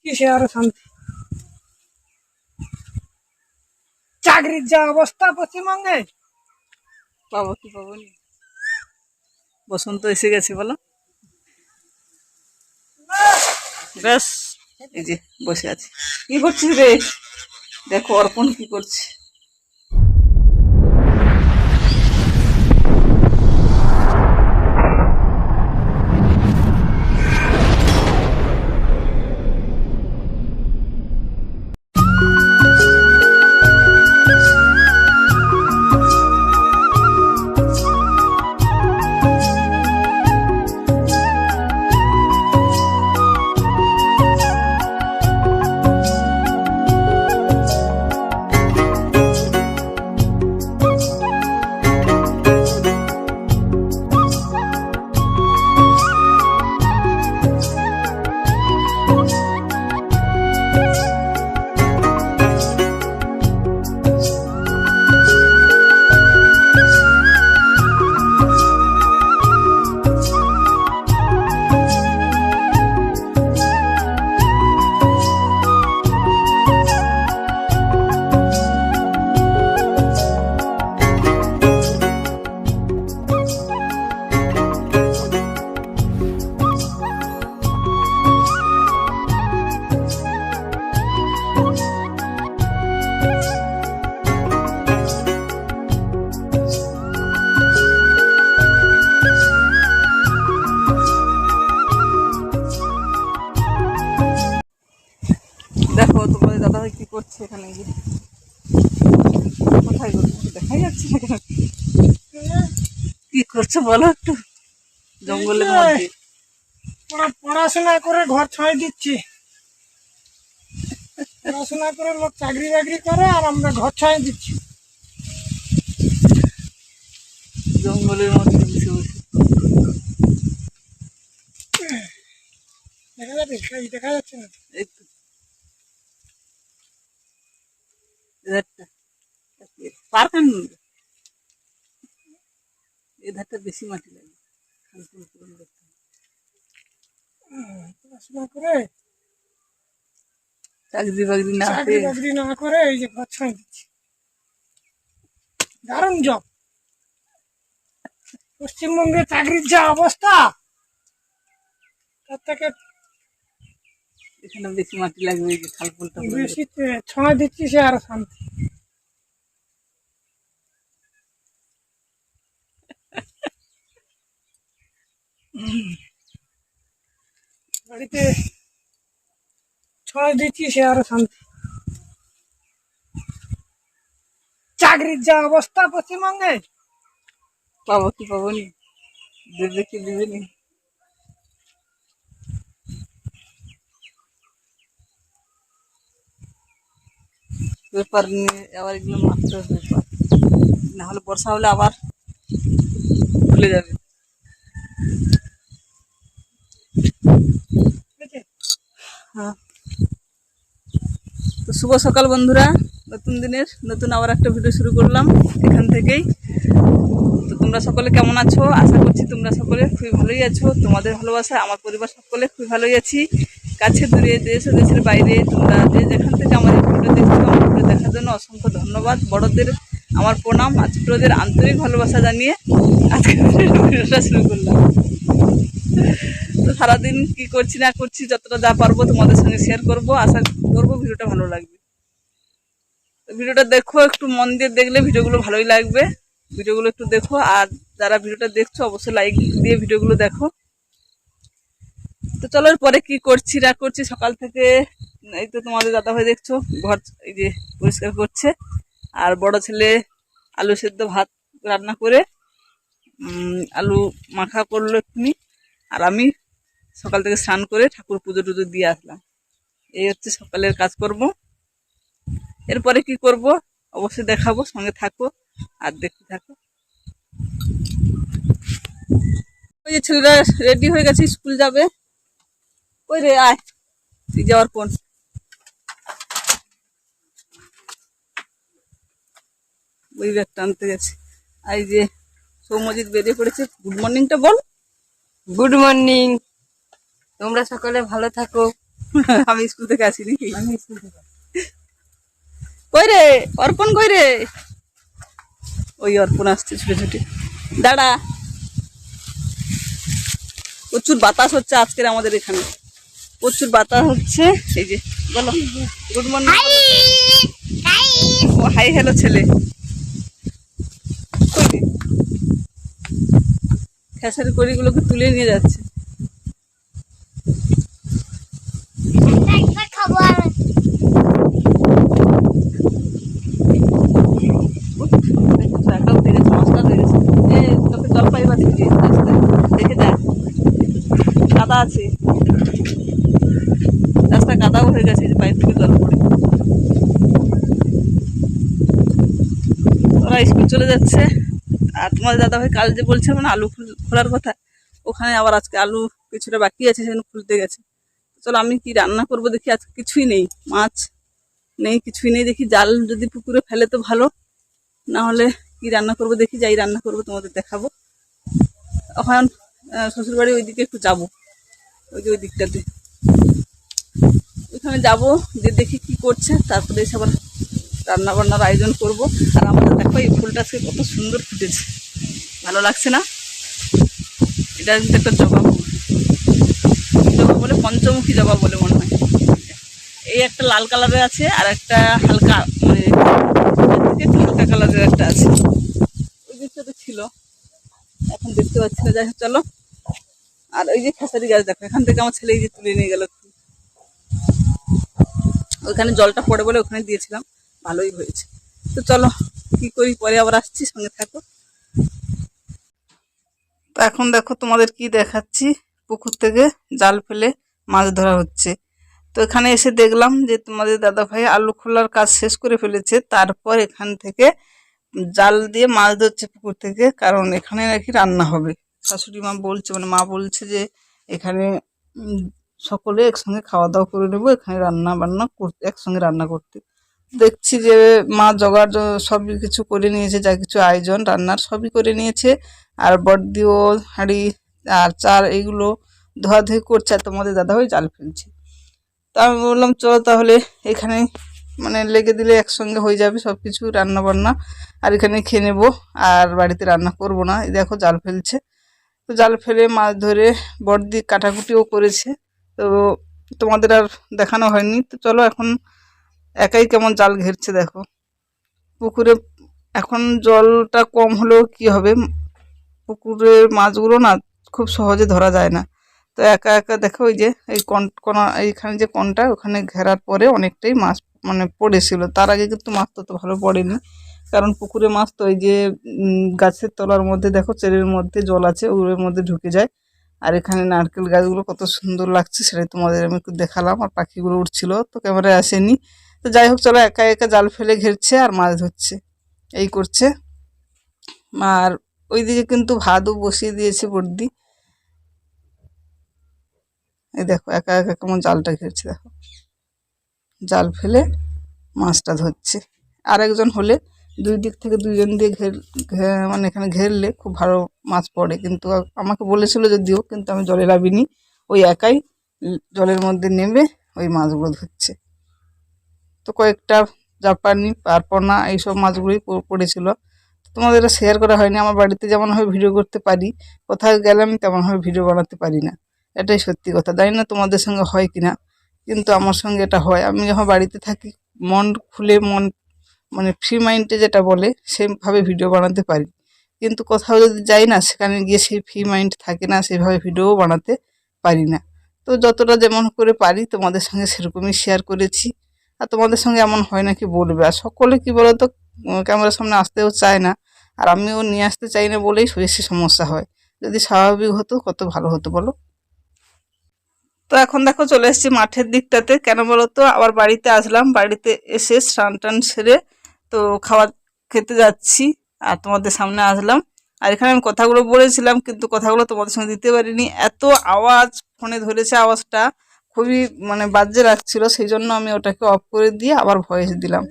কিসে আরো শান্তি? চাকরির যা অবস্থা পশ্চিমবঙ্গে, পাবো কি পাবো নি? বসন্ত এসে গেছে বলো। ব্যাস, এই যে বসে আছি। কি করছিস রে? দেখো অর্পণ কি করছে। দেখো তোমাদের দাদা ভাই কি করছে এখানে গিয়ে। কোথায় গেল দেখাই যাচ্ছে না কেন? কি করছো বলো একটু, জঙ্গলের মধ্যে। পড়াশোনা করে ঘর ছাই দিচ্ছি। পড়াশোনা করে লোক চাকরি বাকরি করে আর আমরা ঘর ছাই দিচ্ছি। জঙ্গলের মধ্যে বসে বসে। দেখা যাচ্ছে, দেখা যাচ্ছে না? এই তো এধারটা পার্ক এই ধারটা বেশি মাটি লাগে। পড়াশোনা করে চাকরি বাকরি না চাকরি পেয়ে বাকরি না করে এই যে ঘর ছাই দিচ্ছি। দারুণ জব। পশ্চিমবঙ্গে চাকরির যা অবস্থা, তার থেকে এখানে বেশি মাটি লাগবে। এই যে খালপুলটা বেশি ছাই দিচ্ছি, সে আরো শান্তি। বাড়িতে ছয় দিচ্ছি, সে আরো শান্তি। চাকরির যা অবস্থা পশ্চিমবঙ্গে, পাবো কি পাবো নি? দেবে কি দেবে নি? পেপার নিয়ে আবার এগুলো মারতে হবে। পেপার না হলে বর্ষা হলে আবার ভুলে যাবে। হ্যাঁ, তো শুভ সকাল বন্ধুরা। নতুন দিনের নতুন আবার একটা ভিডিও শুরু করলাম এখান থেকেই। তো তোমরা সকলে কেমন আছো? আশা করছি তোমরা সকলে খুবই ভালোই আছো। তোমাদের ভালোবাসা আমার পরিবার সকলে খুবই ভালোই আছি। কাছে দূরে দেশ ও দেশের বাইরে তোমরা যে যেখান থেকে আমার এই ভিডিও দেখছো, আমার ভিডিও দেখার জন্য অসংখ্য ধন্যবাদ। বড়দের আমার প্রণাম আর ছোটদের আন্তরিক ভালোবাসা জানিয়ে আজকে ভিডিওটা শুরু করলাম। তো সারাদিন কি করছি না করছি যতটা যা পারবো তোমাদের সঙ্গে শেয়ার করব। আশা করবো ভিডিওটা ভালো লাগবে। ভিডিওটা দেখো, একটু মন দিয়ে দেখলে ভিডিওগুলো ভালোই লাগবে। ভিডিওগুলো একটু দেখো, আর যারা ভিডিওটা দেখছো অবশ্যই লাইক দিয়ে ভিডিওগুলো দেখো। তো চলো পরে কি করছি না করছি। সকাল থেকে এই তো তোমাদের দাদা ভাই দেখছো ঘর এই যে পরিষ্কার করছে, আর বড় ছেলে আলু সেদ্ধ ভাত রান্না করে আলু মাখা করলো এক্ষুনি। আর আমি সকাল থেকে স্নান করে ঠাকুর পুজো টুজো দিয়ে আসলাম। এই হচ্ছে সকালের কাজকর্ম। এরপরে কি করব অবশ্যই দেখাবো, সঙ্গে থাকো আর দেখতে থাকো। ওই যে ছেলেরা রেডি হয়ে গেছে, স্কুল যাবে। ওই রে আয়, তুই যাওয়ার কোন ওই ব্যাগটা আনতে গেছে। আর এই যে সৌমজিৎ বেরিয়ে পড়েছে। গুড মর্নিংটা বল। Good morning. তোমরা সকলে ভালো থাকো, আমি স্কুল থেকে আসি নাকি? আমি স্কুল থেকে। কই রে অর্পণ, কই রে? ওই অর্পণ আসছে ছুটে ছুটে। দাঁড়া, প্রচুর বাতাস হচ্ছে আজকের আমাদের এখানে, প্রচুর বাতাস হচ্ছে। এই যে বলো গুড মর্নিং। ও হাই হ্যালো ছেলে। কই রে? খেসারি কড়িগুলোকে তুলে নিয়ে যাচ্ছে। একাও উঠে গেছে, মাছটা উঠে গেছে। এ তোকে জল পাইবা দিবি রাস্তায়, দেখে যা, কাদা আছে রাস্তা, কাদাও হয়ে গেছে, যে পাইপ থেকে জল পড়ে। ওরা স্কুল চলে যাচ্ছে। আর তোমাদের দাদা ভাই কাল যে বলছিল না আলু খোলার কথা, ওখানে আবার আজকে আলু কিছুটা বাকি আছে, সেখানে খুলতে গেছে। চলো আমি কি রান্না করব দেখি, আজকে কিছুই নেই, মাছ নেই, কিছুই নেই। দেখি জাল যদি পুকুরে ফেলে তো ভালো, না হলে কি রান্না করব দেখি, যাই রান্না করব তোমাদের দেখাবো। এখন শ্বশুরবাড়ি ওইদিকে একটু যাবো, ওই যে ওই দিকটাতে ওইখানে যাবো, যে দেখি কি করছে, তারপরে এসে আবার রান্না বান্নার আয়োজন করব। আর আমাদের দেখো এই ফুলটা আজকে কত সুন্দর ফুটেছে, ভালো লাগছে না? এটা কিন্তু একটা জবা ফুল, জবা বলে, পঞ্চমুখী জবা বলে মনে হয়। এই একটা লাল কালারের আছে, আর একটা হালকা মানে একটু হালকা কালারের একটা আছে, ওই দিকটাতে ছিল, এখন দেখতে পাচ্ছি না। যাই হোক চলো। আর ওই যে খেসারি গাছ দেখো, এখান থেকে আমার ছেলে এই যে তুলে নিয়ে গেল, ওইখানে জলটা পড়ে বলে ওখানে দিয়েছিলাম, ভালোই হয়েছে। তো চলো কি করি, পরে আবার আসছি, সঙ্গে থাকো। তো এখন দেখো তোমাদের কি দেখাচ্ছি, পুকুর থেকে জাল ফেলে মাছ ধরা হচ্ছে। তো এখানে এসে দেখলাম যে তোমাদের দাদা ভাই আলু খোলার কাজ শেষ করে ফেলেছে, তারপর এখান থেকে জাল দিয়ে মাছ ধরছে পুকুর থেকে, কারণ এখানে নাকি রান্না হবে। শাশুড়ি মা বলছে, মানে মা বলছে যে এখানে সকলে একসঙ্গে খাওয়া দাওয়া করে নেবো, এখানে রান্না বান্না করতে, একসঙ্গে রান্না করতে। দেখছি যে মা জোগাড় সবই কিছু করে নিয়েছে, যা কিছু আয়োজন রান্নার সবই করে নিয়েছে। আর বড়দিও হাঁড়ি আর চার এইগুলো ধোয়াধুয়ি করছে, আর তোমাদের দাদা ভাই জাল ফেলছে। তা আমি বললাম চলো তাহলে এখানে মানে লেগে দিলে একসঙ্গে হয়ে যাবে সব কিছু রান্না বান্না, আর এখানে খেয়ে নেবো, আর বাড়িতে রান্না করব না। এই দেখো জাল ফেলছে, তো জাল ফেলে মাছ ধরে বড়দি কাটাকুটিও করেছে। তো তোমাদের আর দেখানো হয়নি। তো চলো এখন একাই কেমন জাল ঘেরছে দেখো পুকুরে। এখন জলটা কম হলেও কি হবে, পুকুরের মাছগুলো না খুব সহজে ধরা যায় না। তো একা একা দেখো ওই যে এই কোনা, এইখানে যে কোনটা, ওখানে ঘেরার পরে অনেকটাই মাছ মানে পড়েছিল। তার আগে কিন্তু মাছ তত ভালো পড়েনি, কারণ পুকুরে মাছ তো ওই যে গাছের তলার মধ্যে দেখো চেরের মধ্যে জল আছে, ওগুলোর মধ্যে ঢুকে যায়। আর এখানে নারকেল গাছগুলো কত সুন্দর লাগছে, সেটাই তোমাদের আমি একটু দেখালাম। আর পাখিগুলো উঠছিল, তো ক্যামেরায় আসেনি। তো যাই হোক চলো, একা একা জাল ফেলে ঘেরছে আর মাছ ধরছে, এই করছে। আর ওইদিকে কিন্তু ভাতও বসিয়ে দিয়েছে বর্দি। এই দেখো একা একা কেমন জালটা ঘেরছে, দেখো জাল ফেলে মাছটা ধরছে। আর একজন হলে দুই দিক থেকে দুইজন দিয়ে মানে এখানে ঘেরলে খুব ভালো মাছ পড়ে, কিন্তু আমাকে বলেছিল যদিও, কিন্তু আমি জলে নামিনি, ওই একাই জলের মধ্যে নেমে ওই মাছগুলো ধরছে। তো কয়েকটা জাপানি আর পোনা এইসব মাছগুলোই পড়েছিল। তোমাদের এটা শেয়ার করা হয়নি। আমার বাড়িতে যেমনভাবে ভিডিও করতে পারি, কোথাও গেলে আমি তেমনভাবে ভিডিও বানাতে পারি না, এটাই সত্যি কথা। জানি না তোমাদের সঙ্গে হয় কিনা, কিন্তু আমার সঙ্গে এটা হয়। আমি যখন বাড়িতে থাকি মন খুলে, মন মানে ফ্রি মাইন্ডে যেটা বলে সেভাবে ভিডিও বানাতে পারি, কিন্তু কোথাও যদি যাই না, সেখানে গিয়ে সেই ফ্রি মাইন্ড থাকে না, সেভাবে ভিডিও বানাতে পারি না। তো যতটা যেমন করে পারি তোমাদের সঙ্গে সেরকমই শেয়ার করেছি। আর তোমাদের সঙ্গে এমন হয় নাকি বলবে। আর সকলে কি বলতো, ক্যামেরার সামনে আসতেও চায় না, আর আমিও নিয়ে আসতে চাই না বলেই বেশি সমস্যা হয়। যদি স্বাভাবিক হতো কত ভালো হতো বলো। তো এখন দেখো চলে এসেছি মাঠের দিকটাতে, কেন বলো তো, আবার বাড়িতে আসলাম, বাড়িতে এসে স্নান টান সেরে তো খাবার খেতে যাচ্ছি, আর তোমাদের সামনে আসলাম। আর এখানে আমি কথাগুলো বলেছিলাম, কিন্তু কথাগুলো তোমাদের সঙ্গে দিতে পারিনি, এত আওয়াজ ফোনে ধরেছে, আওয়াজটা খুবই মানে বাজে লাগছিল, সেই জন্য আমি ওটাকে অফ করে দিয়ে আবার ভয়েস দিলাম।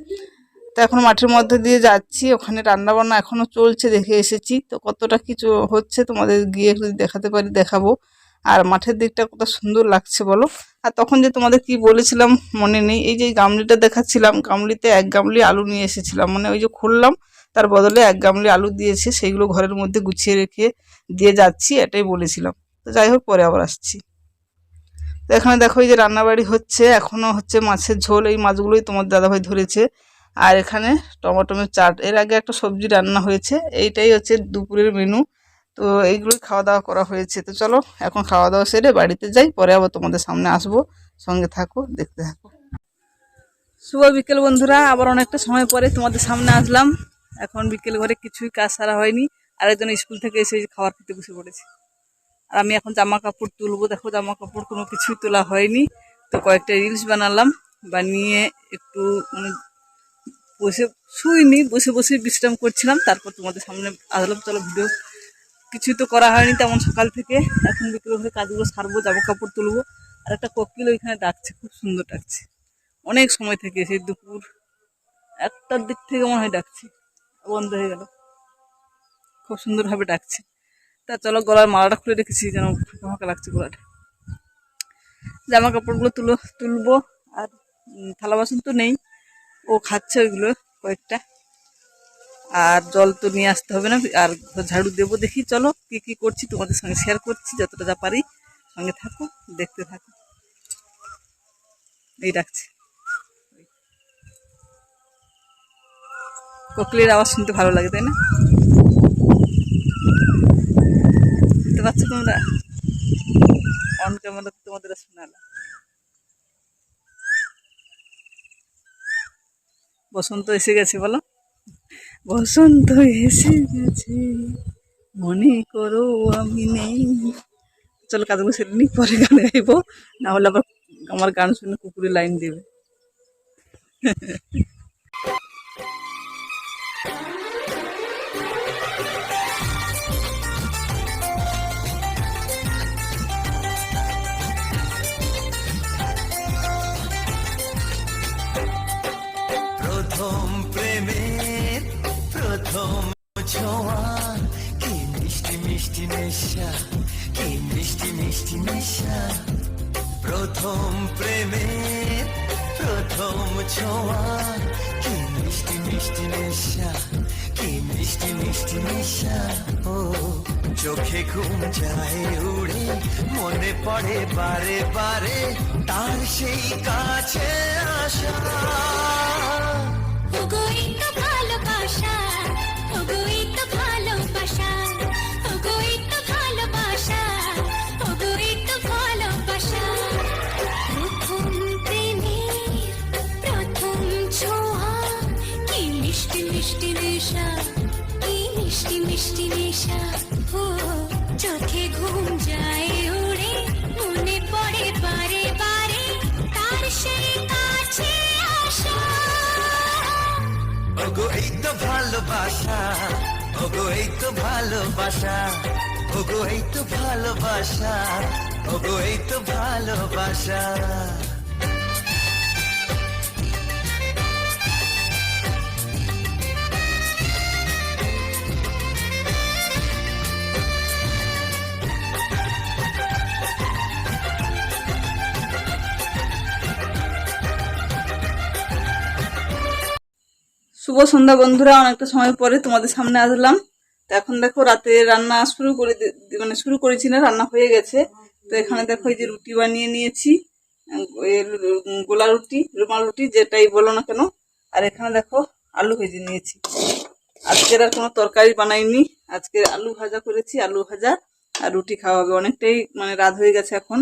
তো এখন মাঠের মধ্যে দিয়ে যাচ্ছি, ওখানে রান্না বান্না এখনো চলছে, দেখে এসেছি। তো কতটা কিছু হচ্ছে তোমাদের গিয়ে যদি দেখাতে পারি দেখাবো। আর মাঠের দিকটা কত সুন্দর লাগছে বলো। আর তখন যে তোমাদের কি বলেছিলাম মনে নেই, এই যে গামলিটা দেখাচ্ছিলাম, গামলিতে 1 গামলি আলু নিয়ে এসেছিলাম, মানে ওই যে খুললাম তার বদলে 1 গামলি আলু দিয়েছে, সেইগুলো ঘরের মধ্যে গুছিয়ে রেখে দিয়ে যাচ্ছি, এটাই বলেছিলাম। তো যাই হোক, পরে আবার আসছি। তো এখানে দেখো এই যে রান্নাবাড়ি হচ্ছে, এখনো হচ্ছে মাছের ঝোল, এই মাছগুলোই তোমার দাদাভাই ধরেছে। আর এখানে টমেটোমের চাট, এর আগে একটা সবজি রান্না হয়েছে, এইটাই হচ্ছে দুপুরের মেনু। তো এইগুলোই খাওয়া দাওয়া করা হয়েছে। তো চলো এখন খাওয়া দাওয়া সেরে বাড়িতে যাই, পরে আবার তোমাদের সামনে আসবো, সঙ্গে থাকো, দেখতে থাকো। শুভ বিকেল বন্ধুরা, আবার অনেকটা সময় পরে তোমাদের সামনে আসলাম। এখন বিকেল ঘরে কিছুই কাজ সারা হয়নি, আরেকজন স্কুল থেকে এসে খাবার খেতে বসে পড়েছে। আর আমি এখন জামা কাপড় তুলবো, দেখো জামা কাপড় কোনো কিছুই তোলা হয়নি। তো কয়েকটা রিলস বানালাম, বানিয়ে একটু বসে শুইনি, বসে বসে বিশ্রাম করছিলাম, তারপর তোমাদের সামনে আসলাম। চলো ভিডিও কিছুই তো করা হয়নি তেমন সকাল থেকে, এখন বিকেল হয়ে কাজগুলো সারবো, জামা কাপড় তুলবো। আর একটা কোকিল ওইখানে ডাকছে, খুব সুন্দর ডাকছে, অনেক সময় থেকে, সেই দুপুর 1টার দিক থেকে মনে হয় ডাকছে, বন্ধ হয়ে গেল, খুব সুন্দরভাবে ডাকছে। তা চলো, গলার মালাটা খুলে রেখেছি, যেন ফাঁকা ফাঁকা লাগছে গলাটা। জামা কাপড়গুলো তুলবো। আর থালা বাসন তো নেই, ও খাচ্ছে ওইগুলো কয়েকটা। আর জল তো নিয়ে আসতে হবে না, আর ঘর ঝাড়ু দেবো। দেখি চলো কি কি করছি তোমাদের সঙ্গে শেয়ার করছি, যতটা যা পারি। সঙ্গে থাকো, দেখতে থাকো। এই ডাকছে, কোকিলের আওয়াজ শুনতে ভালো লাগে, তাই না? বুঝতে পারছো তোমরা? অন ক্যামেরা তোমাদের শোনালাম। বসন্ত এসে গেছে, বলো বসন্ত এসে গেছে, মনে করো আমি নেই। চলো কাজগুলো সেরে নি, পরে গান গাইবো, না হলে আবার আমার গান শুনে কুকুরে লাইন দেবে। প্রথম প্রেমের প্রথম ছোঁয়া, কি মিষ্টি মিষ্টি নেশা, কি মিষ্টি মিষ্টি নেশা। প্রথম প্রেমের প্রথম ছোঁয়া, কি মিষ্টি মিষ্টি নেশা, কি মিষ্টি মিষ্টি নেশা। ও চোখে ঘুম যায় উড়ে, মনে পড়ে বারে বারে তার সেই কাছে আসা। ওগোই তো ভালোবাসা, ওগোই তো ভালোবাসা, ওগোই তো ভালোবাসা, ওগোই তো ভালোবাসা। প্রথম প্রেমের প্রথম ছোঁয়া, কি মিষ্টি মিষ্টি নেশা, কি মিষ্টি মিষ্টি নেশা। ও চোখে ঘুম যায় উড়ে, মনে পড়ে বারে বারে তার সেই কাছে আসা। ওগো এই তো ভালোবাসা, ওগো এই তো ভালোবাসা, ওগো এই তো ভালোবাসা, ওগো এই তো ভালোবাসা। শুভ সন্ধ্যা বন্ধুরা, অনেকটা সময় পরে তোমাদের সামনে আসলাম। তো এখন দেখো রাতে রান্না শুরু করেছি না, রান্না হয়ে গেছে। তো এখানে দেখো এই যে রুটি বানিয়ে নিয়েছি, গোলা রুটি, রুমাল রুটি, যেটাই বলো না কেন। আর এখানে দেখো আলু ভেজে নিয়েছি। আজকের আর কোনো তরকারি বানাইনি, আজকে আলু ভাজা করেছি, আলু ভাজা আর রুটি খাওয়া হবে। অনেকটাই রাত হয়ে গেছে, এখন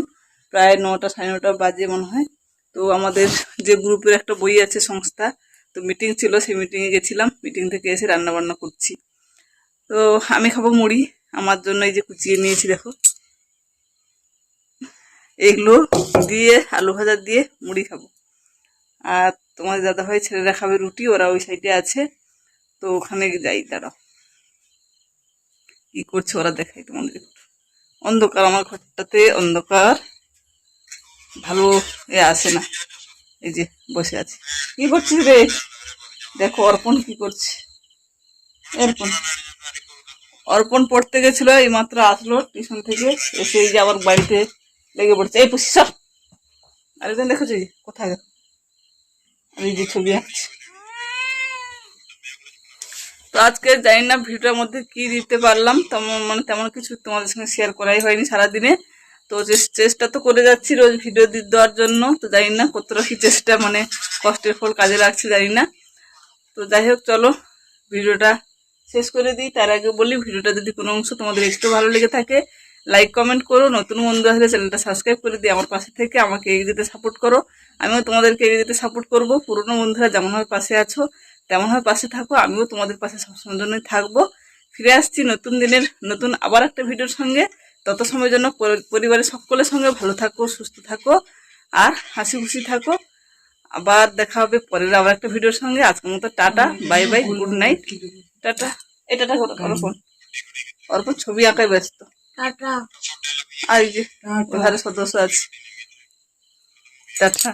প্রায় 9টা সাড়ে 9টা বাজে মনে হয়। তো আমাদের যে গ্রুপের একটা বই আছে সংস্থা, তো মিটিং ছিল, সেই মিটিংয়ে গেছিলাম, মিটিং থেকে এসে রান্না বান্না করছি। তো আমি খাবো মুড়ি, আমার জন্য এই যে কুচিয়ে নিয়েছি দেখো, এইগুলো দিয়ে আলু ভাজা দিয়ে মুড়ি খাবো। আর তোমার দাদা ভাই ছেলেরা খাবে রুটি, ওরা ওই সাইডে আছে। তো ওখানে যাই, দাঁড়াও কি করছে ওরা দেখাই তোমাদের একটু। অন্ধকার, আমার ঘরটাতে অন্ধকার, ভালো আসে না। এই যে বসে আছে, কি করছিস রে? দেখো অর্পণ কি করছে, অর্পণ পড়তে গেছিল, এই মাত্র আসলো টিউশন থেকে, এসে এই যে আবার বাড়িতে লেগে পড়ছে। এই পুষি সব আরেকজন দেখেছি কোথায়, আর এই যে ছবি আঁকছে। তো আজকে জানি না ভিডিওর মধ্যে কি দিতে পারলাম, তেমন কিছু তোমাদের সঙ্গে শেয়ার করাই হয়নি সারাদিনে। তো চেষ্টা তো করে যাচ্ছি রোজ ভিডিও দেওয়ার জন্য, তো জানি না কতটা কি চেষ্টা কষ্টের ফল কাজে লাগছে জানি না। তো যাই হোক, চলো ভিডিওটা শেষ করে দিই। তার আগে বলি, ভিডিওটা যদি কোনো অংশ তোমাদের একটু ভালো লেগে থাকে লাইক কমেন্ট করো, নতুন বন্ধু আসলে চ্যানেলটা সাবস্ক্রাইব করে দিয়ে আমার পাশে থেকে আমাকে এগিয়ে যেতে সাপোর্ট করো, আমিও তোমাদেরকে এগিয়ে যেতে সাপোর্ট করবো। পুরনো বন্ধুরা যেমনভাবে পাশে আছো তেমনভাবে পাশে থাকো, আমিও তোমাদের পাশে সবসময়ের জন্যই থাকবো। ফিরে আসছি নতুন দিনের নতুন আবার একটা ভিডিওর সঙ্গে। তত সময়ের জন্য পরিবারের সকলের সঙ্গে ভালো থাকো, সুস্থ থাকো আর হাসি খুশি থাকো। আবার দেখা হবে পরের আবার একটা ভিডিওর সঙ্গে। আজকের মতো tata, bye bye, good night, tata. এটা অর্পণ ছবি আঁকায় ব্যস্ত, টাটা। আর এই যে ঘরের সদস্য আছে, টাটা।